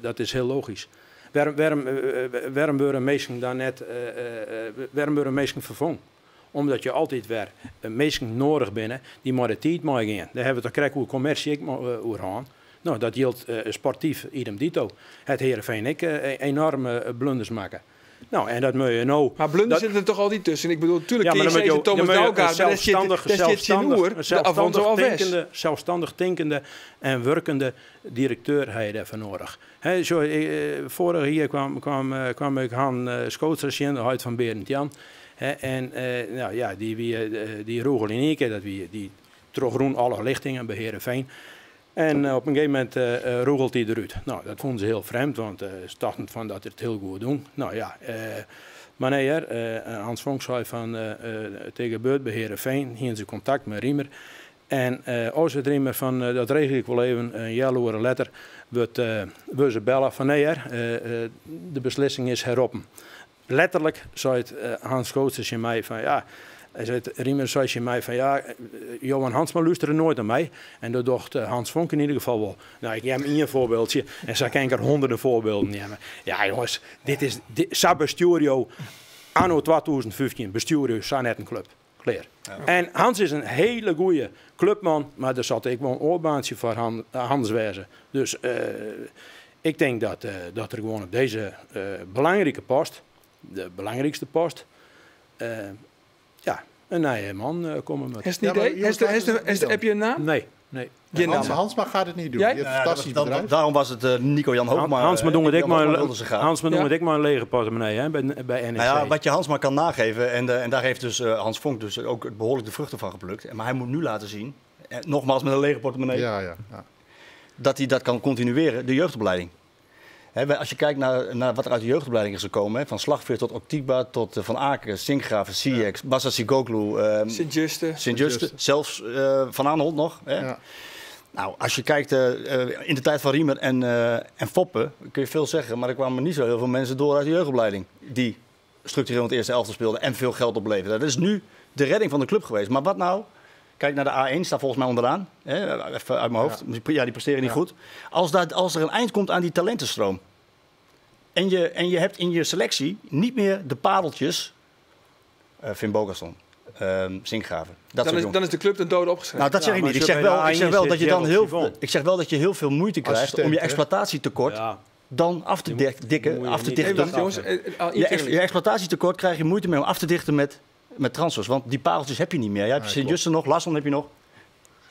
Dat is heel logisch. Waarom worden mensen dan net vervangen? Omdat je altijd weer mensen nodig bent die maar de tijd mag gaan. Daar hebben we toch krijgen hoe commercie over gaan. Nou, dat geldt sportief idem dito. Het Heerenveen ik enorme blunders maken. Nou, en dat moet je nou... Maar blunders zitten er toch altijd tussen? Ik bedoel, natuurlijk kun je Thomas Dalgaard, zelfstandig denkende en werkende directeur heb je daarvoor nodig. Vorig jaar kwam ik aan Schootsrecent uit van Berend Jan. Die Roegel in één keer, die trok groen alle lichtingen bij Heerenveen. En op een gegeven moment roegelt hij eruit. Nou, dat vonden ze heel vreemd, want ze dachten van dat ze het heel goed doen. Nou ja, maar nee, Hans Vonk zei van tegen Beurt bij Heerenveen, hier ze contact met Riemer. En als het Riemer van dat regel ik wel even, een jaloere letter, we ze bellen van nee, de beslissing is heroppen. Letterlijk zei het Hans Schootsers in mij van ja. Hij zei, Riemer zei je mij van ja, Johan Hansma luisterde nooit naar mij. En dat dacht Hans Vonk in ieder geval wel. Nou, ik neem een voorbeeldje en zo kan ik er honderden voorbeelden nemen. Ja jongens, dit is Sabesturio anno 2015, bestuurio Sanettenclub. Klaar. Ja. En Hans is een hele goede clubman, maar er zat ik wel een oorbaantje voor Hans wezen. Dus ik denk dat er gewoon op deze belangrijke post, de belangrijkste post, een nieuwe man komen met. Heeft een idee? Heb je een naam? Nee. Hansma gaat het niet doen. Je hebt een fantastisch bedrijf. Daarom was het Nico-Jan Hoogma. Hansma doen het ik maar een lege portemonnee bij NEC. Nou ja, wat je Hansma kan nageven, en daar heeft dus Hans Vonk dus ook behoorlijk de vruchten van geplukt. Maar hij moet nu laten zien, nogmaals met een lege portemonnee, dat hij dat kan continueren, de jeugdopleiding. Als je kijkt naar wat er uit de jeugdopleiding is gekomen, van Slagveer tot Octiba, tot Van Aken, Sinkgraven, Siex, Bassa Sigoglu, Sint-Juste, zelfs Van Aanholt nog. Ja. Nou, als je kijkt in de tijd van Riemer en Foppen, kun je veel zeggen, maar er kwamen niet zo heel veel mensen door uit de jeugdopleiding die structureel in het eerste elftal speelden en veel geld opleverden. Dat is nu de redding van de club geweest. Maar wat nou? Kijk naar de A1, staat volgens mij onderaan. Even uit mijn hoofd. Ja, die presteren niet goed. Als er een eind komt aan die talentenstroom. En je hebt in je selectie niet meer de pareltjes. Finn Bogasson, Sinkgraven. Dan is de club ten dode opgeschreven. Nou, dat zeg ik niet. Ik zeg wel dat je heel veel moeite krijgt om je exploitatietekort dan af te dichten. Je exploitatietekort krijg je moeite mee om af te dichten met transfers, want die pareltjes heb je niet meer. Je hebt Sint-Juste nog, Lasson heb je nog.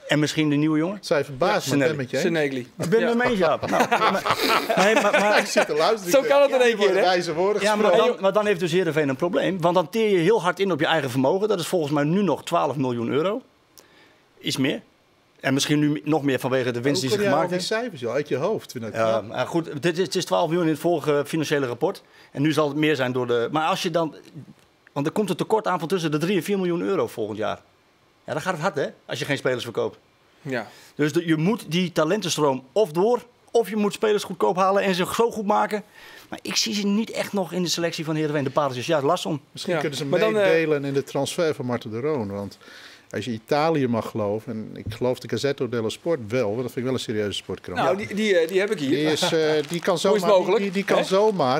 En misschien de nieuwe jongen. Zij verbaasd met je. Senegli. Ik ben het mee eens, Jaap. Maar ik zit te luisteren. Zo kan het in één keer, hè? Wijze woorden maar dan heeft dus Heerenveen een probleem. Want dan teer je heel hard in op je eigen vermogen. Dat is volgens mij nu nog 12 miljoen euro. Iets meer. En misschien nu nog meer vanwege de winst die ze gemaakt hebben. Die cijfers, joh, uit je hoofd. Ja, goed, het is 12 miljoen in het vorige financiële rapport. En nu zal het meer zijn door de... Maar als je dan... Want er komt een tekort aan van tussen de 3 en 4 miljoen euro volgend jaar. Ja, dan gaat het hard, hè? Als je geen spelers verkoopt. Ja. Dus je moet die talentenstroom of door... of je moet spelers goedkoop halen en ze zo goed maken. Maar ik zie ze niet echt nog in de selectie van Heerenveen. De pareltjes, Lasson. Misschien kunnen ze meedelen in de transfer van Marten de Roon. Want als je Italië mag geloven... en ik geloof de Gazzetta dello Sport wel... want dat vind ik wel een serieuze sportkrant. Nou, die heb ik hier.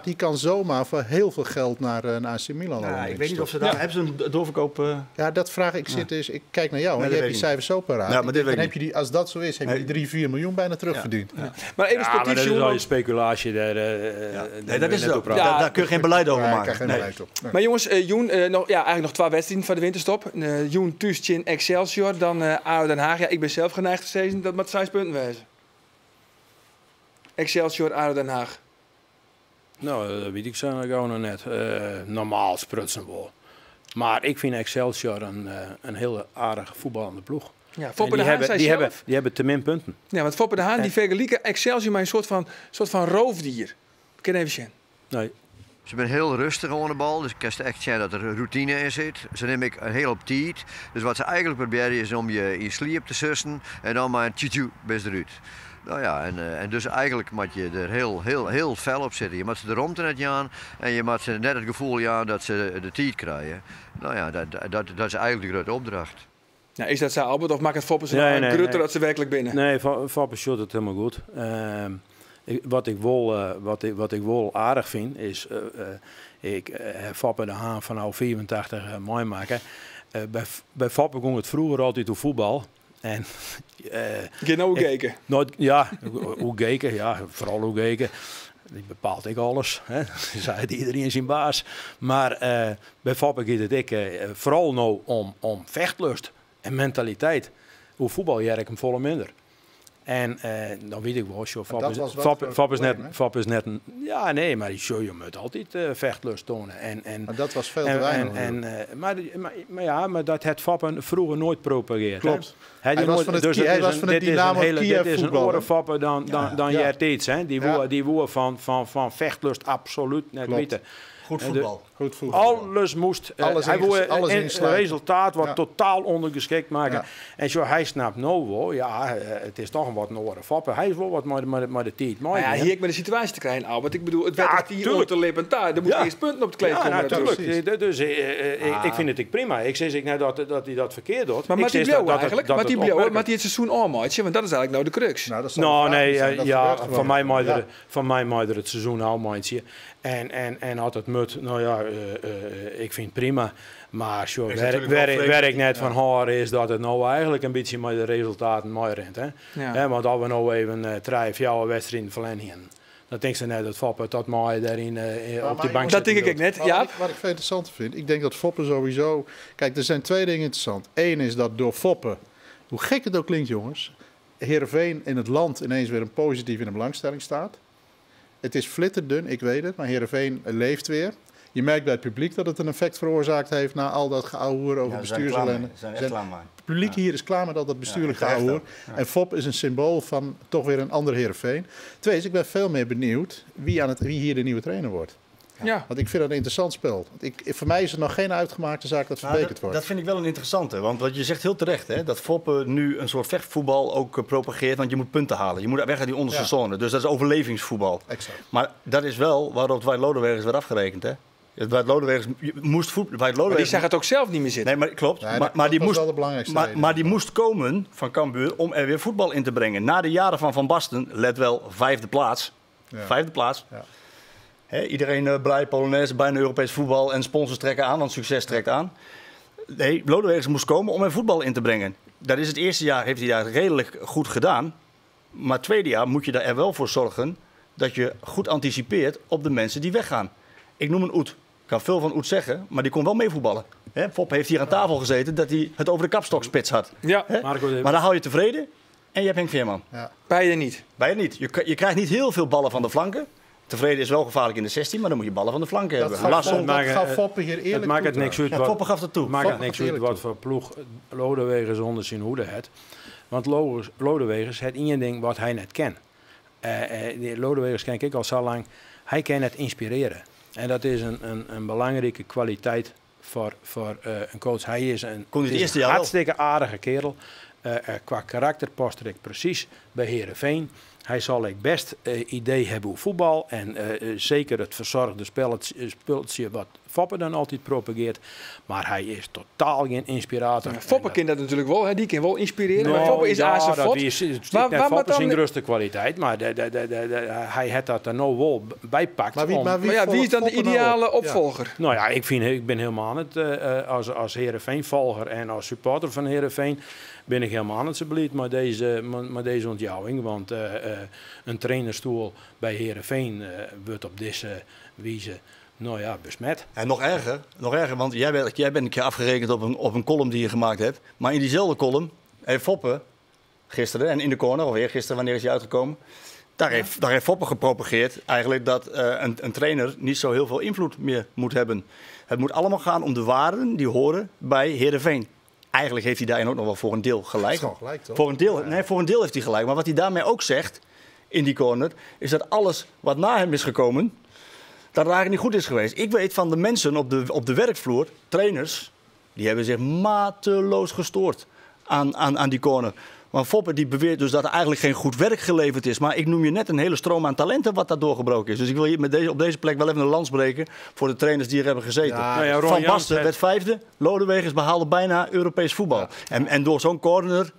Die kan zomaar voor heel veel geld naar een AC Milan. Ja, ik weet niet of ze daar... Hebben ze een doorverkoop... Ja, dat vraag ik. Ik kijk naar jou en je hebt die cijfers zo paraat. Ja, maar dan heb je die, als dat zo is, heb je die 3-4 miljoen bijna terugverdiend. Ja. Maar even sportief, dat is al je speculatie. Nee, dat is het ook. Daar kun je geen beleid over maken. Maar jongens, Joen, eigenlijk nog 2 wedstrijden van de winterstop. Joen thuis in Excelsior, dan ADO Den Haag. Ja, ik ben zelf geneigd te zeggen dat met 6 punten wezen. Excelsior, ADO Den Haag? Nou, dat weet ik zo gewoon nog net. Normaal sprutsen wel. Maar ik vind Excelsior een heel aardige voetballende ploeg. Ja, Foppe de Haan zei zelf. Die hebben te min punten. Ja, want Foppe de Haan die vergelijken Excelsior met een soort van roofdier. Ken even zien. Nee. Ze zijn heel rustig aan de bal, dus ik kan echt zien dat er routine in zit. Ze nemen ik heel op tijd. Dus wat ze eigenlijk proberen is om je in sliep te sussen en dan maar een tjoe best eruit. Nou ja, en dus eigenlijk moet je er heel fel op zitten. Je moet ze de rond in het jaan en je moet ze net het gevoel jaan dat ze de tijd krijgen. Nou ja, dat is eigenlijk de grote opdracht. Nou, is dat zo, Albert, of maakt het Foppe zo grutter dat ze werkelijk binnen? Nee, Foppe shot het helemaal goed. Wat ik wel aardig vind is, ik heb Foppe de Haan van 84 mooi maken. Bij Foppe ging het vroeger altijd over voetbal. En, je nou hoe gekeken? Ja, hoe gekeken, ja, vooral hoe gekeken. Die bepaalt ik alles. Hè. Zei iedereen zijn baas. Maar bij Foppe gaat het vooral nou om vechtlust en mentaliteit. Hoe voetbal jij hem volle minder. En dan weet ik wel, Fop is net een... Ja, nee, maar je moet altijd vechtlust tonen. Maar dat was veel te weinig. Maar dat het Foppen vroeger nooit propageerd. Klopt. Hij was van het Dynamo Kiev voetbal. Dit is een andere Foppen dan jij steeds. Die woer van vechtlust absoluut net weten. Goed voetbal. Goed voetbal. Alles moest. Hij wil een resultaat wat totaal ondergeschikt maken. Ja. En zo, hij snapt nou wel, ja, het is toch een wat noorden Foppen. Hij is wel wat maar de tijd. Maar ja, hier ik met de situatie te krijgen, Albert. Ik bedoel, het werd hier om te lippen daar. Er moet eerst punten op het kleed komen. Natuurlijk. Dus ik vind het prima. Ik zeg net dat hij dat verkeerd doet. Maar Mattie Blauw eigenlijk? Mattie Blauw, maar die het seizoen almaatje, want dat is eigenlijk nou de crux. Nou, nee, ja, van mij maakt het seizoen almaatje. En had het mut, nou ja, ik vind het prima. Maar zo, waar ik net van hoor is dat het nou eigenlijk een beetje met de resultaten mooi rent. Hè? Ja. Want als we nou even 3-4 wedstrijden verlengen. Dan denk ze net dat Foppe dat mooi daarin op die bank zit. Dat denk ik net, ja. Wat ik veel interessanter vind, ik denk dat Foppe sowieso... Kijk, er zijn twee dingen interessant. Eén is dat door Foppe, hoe gek het ook klinkt jongens, Heerenveen in het land ineens weer een positief in de belangstelling staat. Het is flitterdun, ik weet het, maar Heerenveen leeft weer. Je merkt bij het publiek dat het een effect veroorzaakt heeft na al dat geouwehoer over bestuursellende. Het publiek hier is klaar met al dat bestuurlijk geouwehoer. Ja. En Fop is een symbool van toch weer een ander Heerenveen. Twee is, ik ben veel meer benieuwd wie hier de nieuwe trainer wordt. Ja. Want ik vind dat een interessant spel. Voor mij is het nog geen uitgemaakte zaak dat verbeterd wordt. Dat vind ik wel een interessante. Want wat je zegt heel terecht, hè, dat Foppe nu een soort vechtvoetbal ook propageert. Want je moet punten halen. Je moet weg uit die onderste zone. Dus dat is overlevingsvoetbal. Exact. Maar dat is wel waarop Dwight Lodewijks werd afgerekend. Hè? Dwight Lodewijks moest voetballen. Maar die zag het ook zelf niet meer zitten. Nee, maar klopt. Ja, maar die moest komen van Cambuur om er weer voetbal in te brengen. Na de jaren van Van Basten, let wel, 5e plaats. Ja. 5e plaats. Ja. Iedereen blij, Polonaise, bijna Europees voetbal en sponsors trekken aan, want succes trekt aan. Nee, Lodewijks moest komen om er voetbal in te brengen. Dat is het eerste jaar, heeft hij daar redelijk goed gedaan. Maar het tweede jaar moet je er wel voor zorgen dat je goed anticipeert op de mensen die weggaan. Ik noem een Oet. Ik kan veel van Oet zeggen, maar die kon wel meevoetballen. Fop heeft hier aan tafel gezeten dat hij het over de kapstokspits had. Ja. Maar dan hou je tevreden en je hebt Henk Veerman. Ja. Beide niet. Je krijgt niet heel veel ballen van de flanken. Tevreden is wel gevaarlijk in de 16, maar dan moet je ballen van de flanken hebben. Dat gaf Foppe hier eerlijk toe. Maakt het niks uit. Foppe gaf het toe. Maakt het niks uit wat voor ploeg Lodewijks onder zijn hoede heeft. Want Lodewijks heeft één ding wat hij net kent. Lodewijks ken ik al zo lang. Hij kan het inspireren. En dat is een belangrijke kwaliteit voor een coach. Hij is een hartstikke aardige kerel. Qua karakter past ik precies bij Heerenveen. Hij zal best idee hebben hoe voetbal en zeker het verzorgde spelletje wat Foppe dan altijd propageert. Maar hij is totaal geen inspirator. Foppe kan dat natuurlijk wel, hè? Die kan wel inspireren. Maar Foppe is aan zijn fot. Foppe is zijn grootste kwaliteit, maar hij heeft dat er nou wel bijpakt. Maar wie is dan de ideale opvolger? Ja. Nou ja, ik ben helemaal aan het, als Heerenveen-volger en als supporter van Heerenveen, ben ik helemaal aan het zo beleid met deze ontjouwing. Want een trainerstoel bij Heerenveen wordt op deze wijze besmet. En nog erger, want jij bent een keer afgerekend op een column die je gemaakt hebt. Maar in diezelfde column heeft Foppe gisteren, en in de corner, of eergisteren, wanneer is hij uitgekomen, Daar heeft Foppe gepropageerd eigenlijk dat een trainer niet zo heel veel invloed meer moet hebben. Het moet allemaal gaan om de waarden die horen bij Heerenveen. Eigenlijk heeft hij daarin ook nog wel voor een deel gelijk. Dat is wel gelijk, toch? Voor een deel heeft hij gelijk. Maar wat hij daarmee ook zegt in die corner, is dat alles wat na hem is gekomen, dat het eigenlijk niet goed is geweest. Ik weet van de mensen op de werkvloer, trainers, die hebben zich mateloos gestoord aan die corner. Maar Foppe die beweert dus dat er eigenlijk geen goed werk geleverd is. Maar ik noem je net een hele stroom aan talenten wat daar doorgebroken is. Dus ik wil hier op deze plek wel even een lans breken voor de trainers die er hebben gezeten. Ja, Van Basten werd 5e, Lodewegers behaalde bijna Europees voetbal. Ja. En door zo'n corner,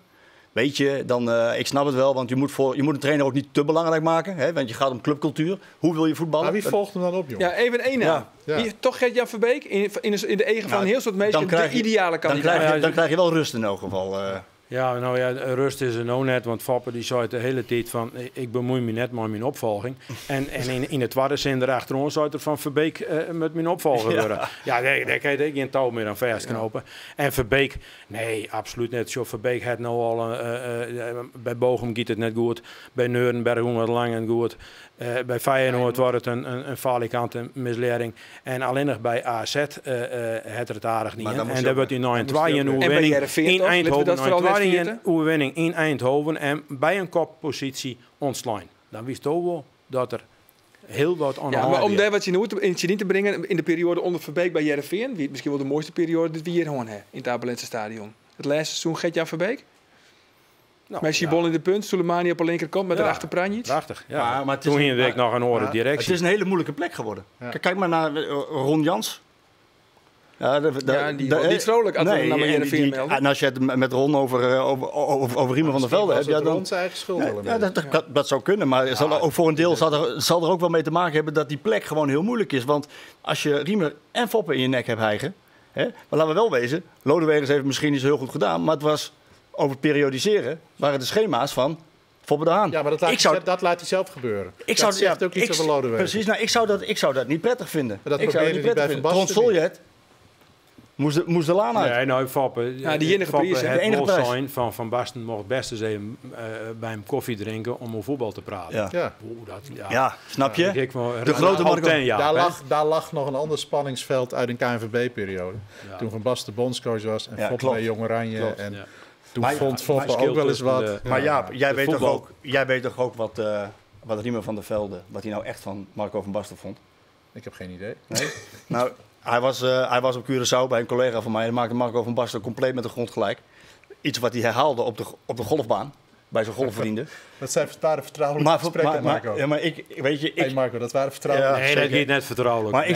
weet je, dan, ik snap het wel, want je moet een trainer ook niet te belangrijk maken. Hè, want je gaat om clubcultuur. Hoe wil je voetballen? Maar wie volgt hem dan op, jongen? Ja, even één naam. Ja. Toch Gert-Jan Verbeek in de egen van een heel soort mensen de ideale kandidaat. Dan krijg je wel rust in elk geval. Ja, nou ja, rust is er nou net, want Foppe die zei de hele tijd van ik bemoei me net met mijn opvolging. En in het tweede zin erachter zei er van Verbeek met mijn opvolger worden. Ja, daar kan je geen touw meer aan vastknopen. En Verbeek, nee, absoluut net. Zo, Verbeek had nou al, bij Bochum gaat het net goed, bij Neurenberg ging het lang en goed. Bij Feyenoord wordt het een falikante misleiding. En alleen nog bij AZ het er aardig niet. En daar wordt hij nou in 2 overwinning in Eindhoven en bij een koppositie ontslaan. Dan wist ook wel dat er heel wat aan de hand is. Maar om daar wat je nu in het te brengen, in de periode onder Verbeek bij Heerenveen, wie misschien wel de mooiste periode die we hier gewoon hebben in het Abelense stadion. Het laatste seizoen Gert-Jan Verbeek. Nou, Messi bol in de punt, Soleimani op de linkerkant met erachter Pranjic. Prachtig, ja. Maar toen ging ik nog een andere directie. Het is een hele moeilijke plek geworden. Ja. Kijk maar naar Ron Jans. Ja, die was niet vrolijk als we naar Heerenveen melden. En als je het met Ron over Riemen van der Velde hebt, dan Ron zijn eigen schuld. Dat zou kunnen, maar ook voor een deel zal er ook wel mee te maken hebben dat die plek gewoon heel moeilijk is. Want als je Riemer en Foppe in je nek hebt hijgen, hè, maar laten we wel wezen, Lodewegers heeft het misschien niet zo heel goed gedaan, maar het was over het periodiseren waren de schema's van Foppe de Haan. Ja, maar dat laat hij zelf gebeuren. Dat zegt ook iets over Lodewegers. Precies, nou, ik zou dat niet prettig vinden. Dat probeerde hij bij Van Basten. Moest de laan uit. Nee, nou, Foppe, die enige prijs. Het wel zijn van Basten mocht best eens even bij hem koffie drinken om over voetbal te praten. Ja, snap je? De grote Marco. Daar lag nog een ander spanningsveld uit een KNVB-periode. Ja. Toen Van Basten bondscoach was en Foppe bij Jong Oranje. En toen vond Foppe ook wel eens wat. Maar Jaap, jij weet toch ook wat Riemer van der Velde, wat hij nou echt van Marco van Basten vond? Ik heb geen idee. Nee? Nou, hij was op Curaçao bij een collega van mij en maakte Marco van Basten compleet met de grond gelijk. Iets wat hij herhaalde op de golfbaan bij zijn golfvrienden. Dat waren vertrouwelijke gesprekken, Marco. Ja, maar Marco, dat waren vertrouwelijke gesprekken. Nee, dat gaat net vertrouwelijk. Maar ik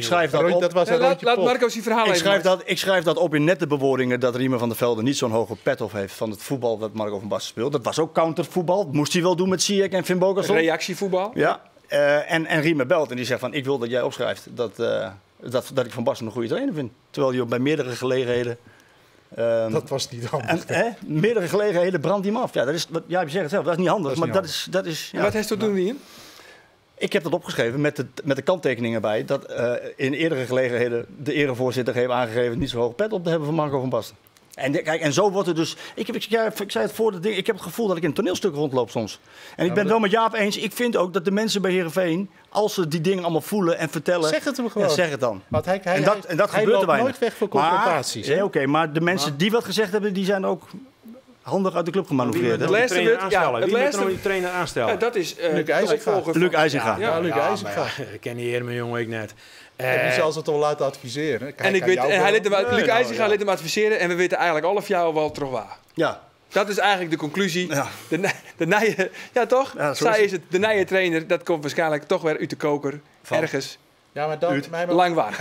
schrijf dat op. Dat was laat Marco zijn verhaal ik schrijf dat op in nette bewoordingen dat Riemer van der Velde niet zo'n hoge pet op heeft van het voetbal dat Marco van Basten speelt. Dat was ook countervoetbal. Dat moest hij wel doen met Ziyech en Finn Bogason. Reactievoetbal. Ja. En Riemer belt en die zegt van ik wil dat jij opschrijft dat ik Van Basten een goede trainer vind. Terwijl hij ook bij meerdere gelegenheden... dat was niet handig. Meerdere gelegenheden brandt hij hem af. Ja, je zegt het zelf, dat is niet handig. Dat is wat heeft dat doen hier? Ik heb dat opgeschreven met de kanttekeningen bij. Dat in eerdere gelegenheden de erevoorzitter heeft aangegeven niet zo hoog pet op te hebben van Marco van Basten. En kijk, en zo wordt het dus. Ik zei het voor de ding. Ik heb het gevoel dat ik in een toneelstuk rondloop soms. En ik ben het wel met Jaap eens. Ik vind ook dat de mensen bij Heerenveen, als ze die dingen allemaal voelen en vertellen. Zeg het hem gewoon. Ja, zeg het dan. Want dat gebeurt er weinig. Nooit weg voor confrontaties. Nee, oké, maar de mensen die wat gezegd hebben, die zijn ook handig uit de club gemanoeuvreerd. Wie moet die trainer aanstellen? Ja, dat is Luc IJzinga. Ja, Luc IJzinga. Ik ken die heer, mijn jongen, ik net. Ik heb die zelfs het al laten adviseren. Luc IJzinga liet hem adviseren en we weten eigenlijk alle van jou wel terug waar. Ja. Dat is eigenlijk de conclusie. Ja. De nieuwe trainer, dat komt waarschijnlijk toch weer uit de koker. Ergens. Ja, maar lang waar.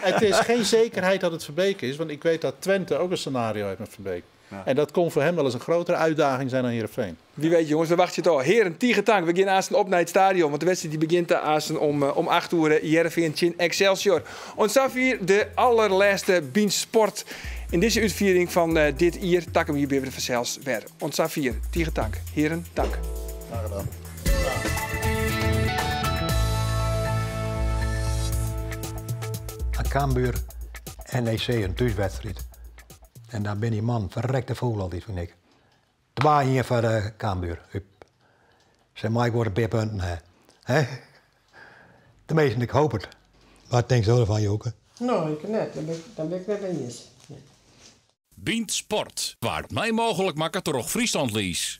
Het is geen zekerheid dat het Verbeek is, want ik weet dat Twente ook een scenario heeft met Verbeek. Ja. En dat kon voor hem wel eens een grotere uitdaging zijn dan Heerenveen. Wie weet jongens, dan wacht je het al. Heren, Tiegertank, we gaan op naar het stadion. Want de wedstrijd die begint om 8 uur. Heerenveen Chin Excelsior. En Safir, de allerlaatste Beansport. In deze uitviering van dit hier, takken we hier weer vanzelfs weer. En Safir, Tiegertank. Heren, dank. Graag gedaan. Cambuur NEC een thuiswedstrijd. En daar ben die man verrekte vogel altijd, vind ik. 2-1 voor Cambuur. Zeg maar, ik word een paar punten. Hè? Tenminste, ik hoop het. Wat denk je ervan, Joke? Nou, ik net. Dan ben ik net eens. Bient Sport, waar het mij mogelijk maakt door Friesland lies.